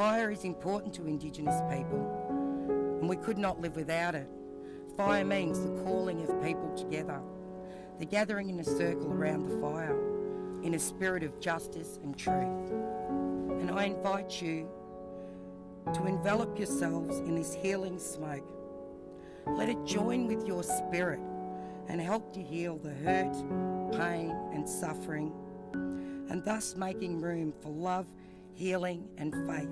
Fire is important to Indigenous people, and we could not live without it. Fire means the calling of people together, the gathering in a circle around the fire, in a spirit of justice and truth. And I invite you to envelop yourselves in this healing smoke. Let it join with your spirit and help to heal the hurt, pain and suffering, and thus making room for love, healing and faith.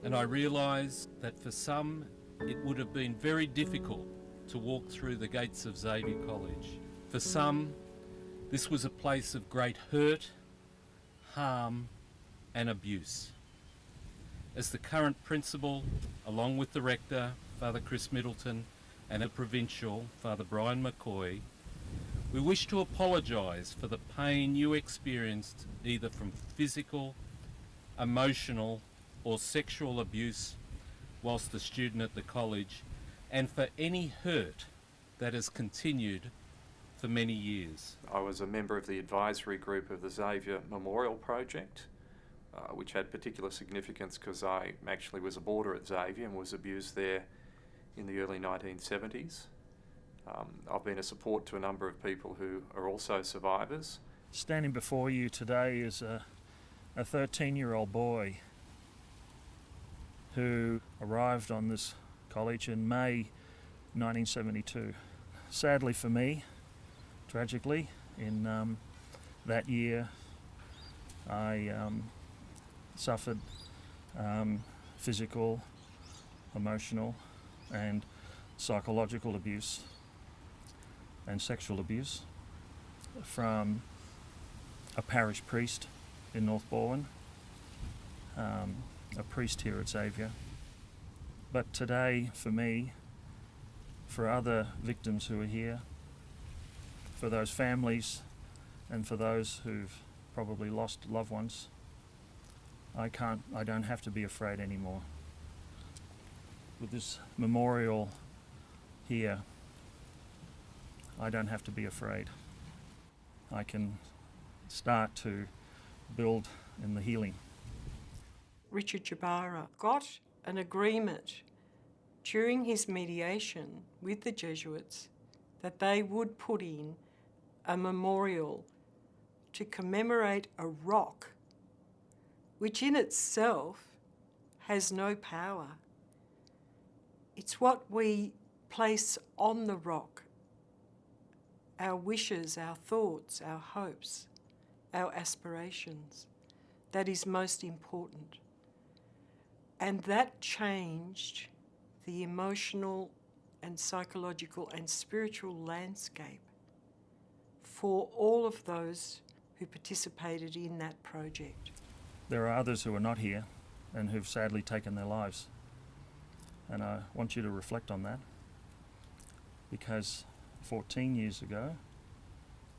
And I realise that for some it would have been very difficult to walk through the gates of Xavier College. For some, this was a place of great hurt, harm and abuse. As the current principal, along with the rector, Father Chris Middleton, and the provincial, Father Brian McCoy, we wish to apologise for the pain you experienced either from physical, emotional or sexual abuse whilst a student at the college, and for any hurt that has continued for many years. I was a member of the advisory group of the Xavier Memorial Project, which had particular significance because I actually was a boarder at Xavier and was abused there in the early 1970s. I've been a support to a number of people who are also survivors. Standing before you today is a 13-year-old boy who arrived on this college in May 1972. Sadly for me, tragically, in that year I suffered physical, emotional and psychological abuse and sexual abuse from a parish priest in North Balwyn, a priest here at Xavier. But today, for me, for other victims who are here, for those families and for those who've probably lost loved ones, I don't have to be afraid anymore. With this memorial here, I don't have to be afraid. I can start to build in the healing. Richard Jabara got an agreement during his mediation with the Jesuits that they would put in a memorial to commemorate a rock which in itself has no power. It's what we place on the rock, our wishes, our thoughts, our hopes, our aspirations, that is most important. And that changed the emotional and psychological and spiritual landscape for all of those who participated in that project. There are others who are not here and who've sadly taken their lives. And I want you to reflect on that, because 14 years ago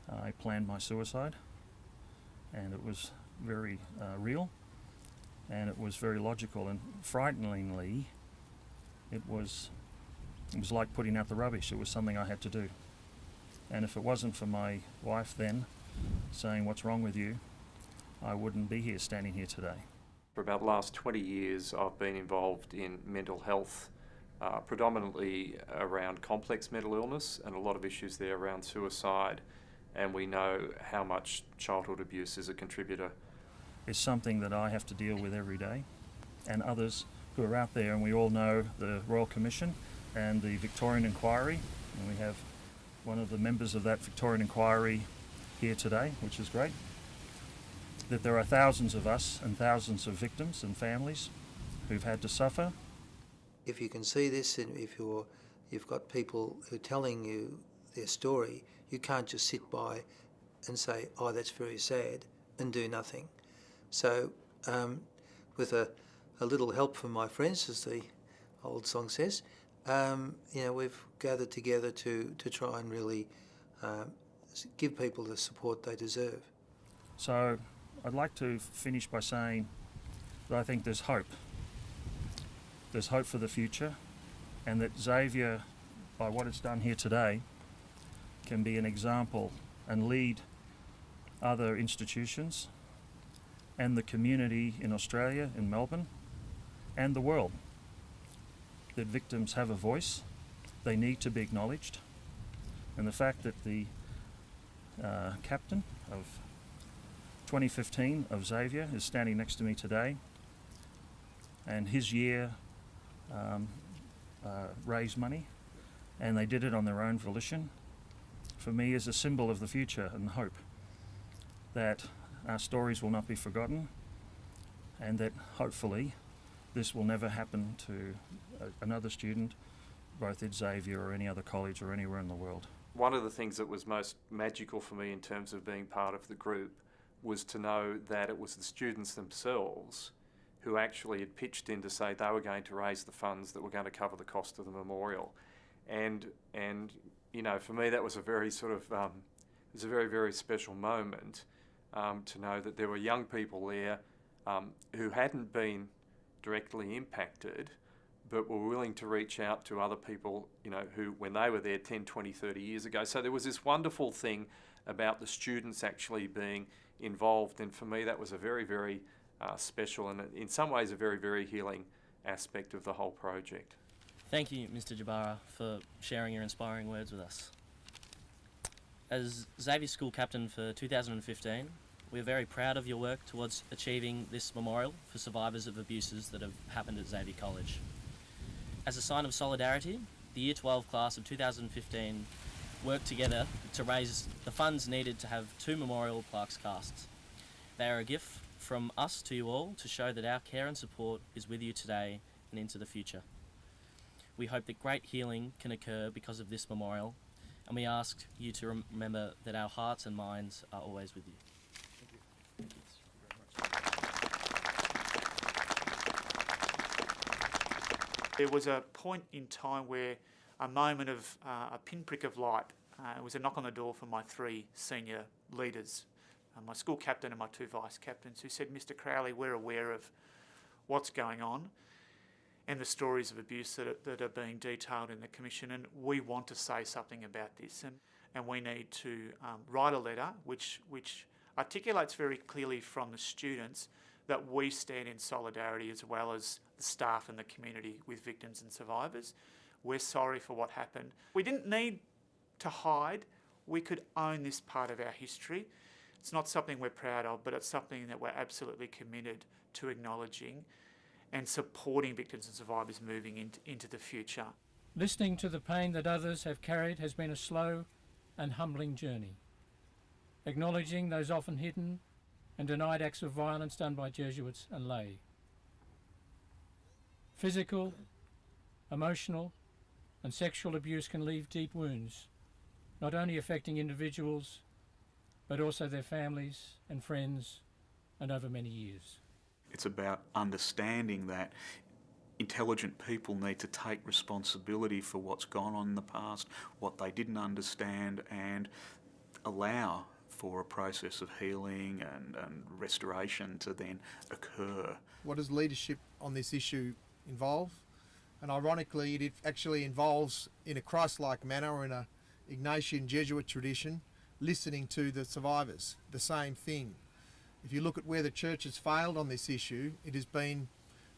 I planned my suicide, and it was very real, and it was very logical, and frighteningly it was like putting out the rubbish. It was something I had to do. And if it wasn't for my wife then saying, "What's wrong with you?" I wouldn't be here, standing here today. For about the last 20 years I've been involved in mental health, predominantly around complex mental illness, and a lot of issues there around suicide, and we know how much childhood abuse is a contributor. It's something that I have to deal with every day, and others who are out there, and we all know the Royal Commission and the Victorian Inquiry, and we have one of the members of that Victorian Inquiry here today, which is great, that there are thousands of us and thousands of victims and families who've had to suffer. If you can see this, and if you've got people who are telling you their story, you can't just sit by and say, "Oh, that's very sad," and do nothing. So with a little help from my friends, as the old song says, we've gathered together to try and really give people the support they deserve. So I'd like to finish by saying that I think there's hope. There's hope for the future, and that Xavier, by what it's done here today, can be an example and lead other institutions and the community in Australia, in Melbourne, and the world that victims have a voice, they need to be acknowledged, and the fact that the captain of 2015 of Xavier is standing next to me today, and his year raised money, and they did it on their own volition, for me is a symbol of the future and hope that our stories will not be forgotten, and that hopefully this will never happen to another student, both at Xavier or any other college or anywhere in the world. One of the things that was most magical for me in terms of being part of the group was to know that it was the students themselves who actually had pitched in to say they were going to raise the funds that were going to cover the cost of the memorial. And you know, for me that was a very sort of, it was a very, very special moment to know that there were young people there who hadn't been directly impacted, but were willing to reach out to other people, you know, who, when they were there 10, 20, 30 years ago. So there was this wonderful thing about the students actually being involved, and for me that was a very, very special and in some ways a very, very healing aspect of the whole project. Thank you, Mr. Jabara, for sharing your inspiring words with us. As Xavier School Captain for 2015, we are very proud of your work towards achieving this memorial for survivors of abuses that have happened at Xavier College. As a sign of solidarity, the Year 12 class of 2015 worked together to raise the funds needed to have 2 memorial plaques cast. They are a gift from us to you all to show that our care and support is with you today and into the future. We hope that great healing can occur because of this memorial, and we ask you to remember that our hearts and minds are always with you. There was a point in time where a moment of a pinprick of light. It was a knock on the door from my 3 senior leaders, my school captain and my 2 vice captains, who said, "Mr. Crowley, we're aware of what's going on and the stories of abuse that are being detailed in the commission, and we want to say something about this, and we need to write a letter which articulates very clearly from the students that we stand in solidarity as well as the staff and the community with victims and survivors. We're sorry for what happened. We didn't need to hide. We could own this part of our history. It's not something we're proud of, but it's something that we're absolutely committed to acknowledging and supporting victims and survivors moving into the future." Listening to the pain that others have carried has been a slow and humbling journey. Acknowledging those often hidden and denied acts of violence done by Jesuits and lay. Physical, emotional and sexual abuse can leave deep wounds, not only affecting individuals but also their families and friends, and over many years. It's about understanding that intelligent people need to take responsibility for what's gone on in the past, what they didn't understand, and allow for a process of healing and restoration to then occur. What does leadership on this issue involve? And ironically, it actually involves, in a Christ-like manner or in a Ignatian Jesuit tradition, listening to the survivors, the same thing. If you look at where the church has failed on this issue, it has been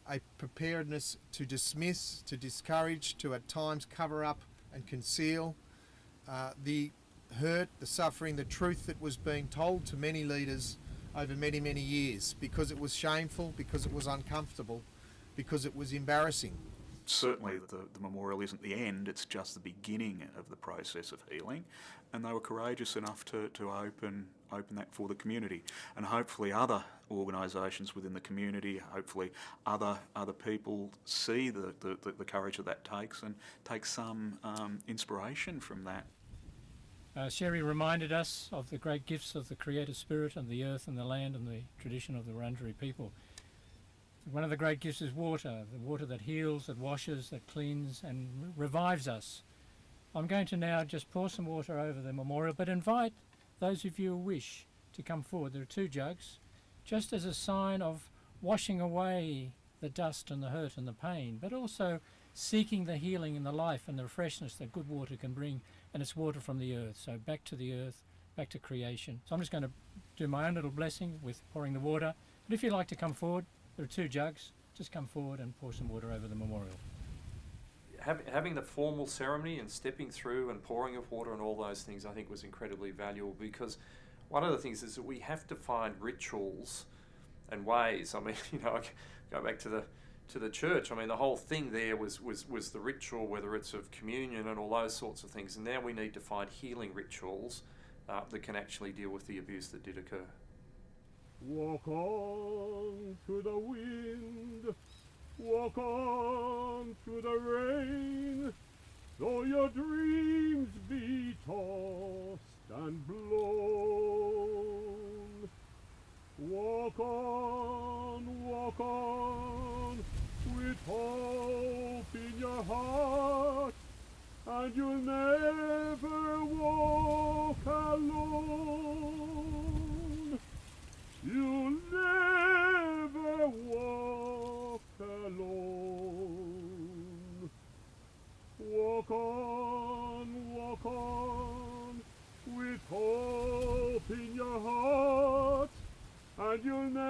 a preparedness to dismiss, to discourage, to at times cover up and conceal the hurt, the suffering, the truth that was being told to many leaders over many, many years, because it was shameful, because it was uncomfortable, because it was embarrassing. Certainly the memorial isn't the end, it's just the beginning of the process of healing, and they were courageous enough to open that for the community, and hopefully other organisations within the community, hopefully other people see the courage that takes and take some inspiration from that. Sherry reminded us of the great gifts of the Creator Spirit and the earth and the land and the tradition of the Wurundjeri people. One of the great gifts is water, the water that heals, that washes, that cleans and revives us. I'm going to now just pour some water over the memorial, but invite those of you who wish to come forward. There are 2 jugs, just as a sign of washing away the dust and the hurt and the pain, but also seeking the healing and the life and the freshness that good water can bring, and it's water from the earth. So back to the earth, back to creation. So I'm just going to do my own little blessing with pouring the water, but if you'd like to come forward, there are 2 jugs. just come forward and pour some water over the memorial. Having the formal ceremony and stepping through and pouring of water and all those things, I think, was incredibly valuable, because one of the things is that we have to find rituals and ways. I mean, you know, I go back to the church. I mean, the whole thing there was the ritual, whether it's of communion and all those sorts of things. And now we need to find healing rituals that can actually deal with the abuse that did occur. Walk on through the wind, walk on through the rain, though your dreams be tossed and blown. Walk on with hope in your heart, and you'll never walk alone. You'll never walk alone. Walk on with hope in your heart, and you'll never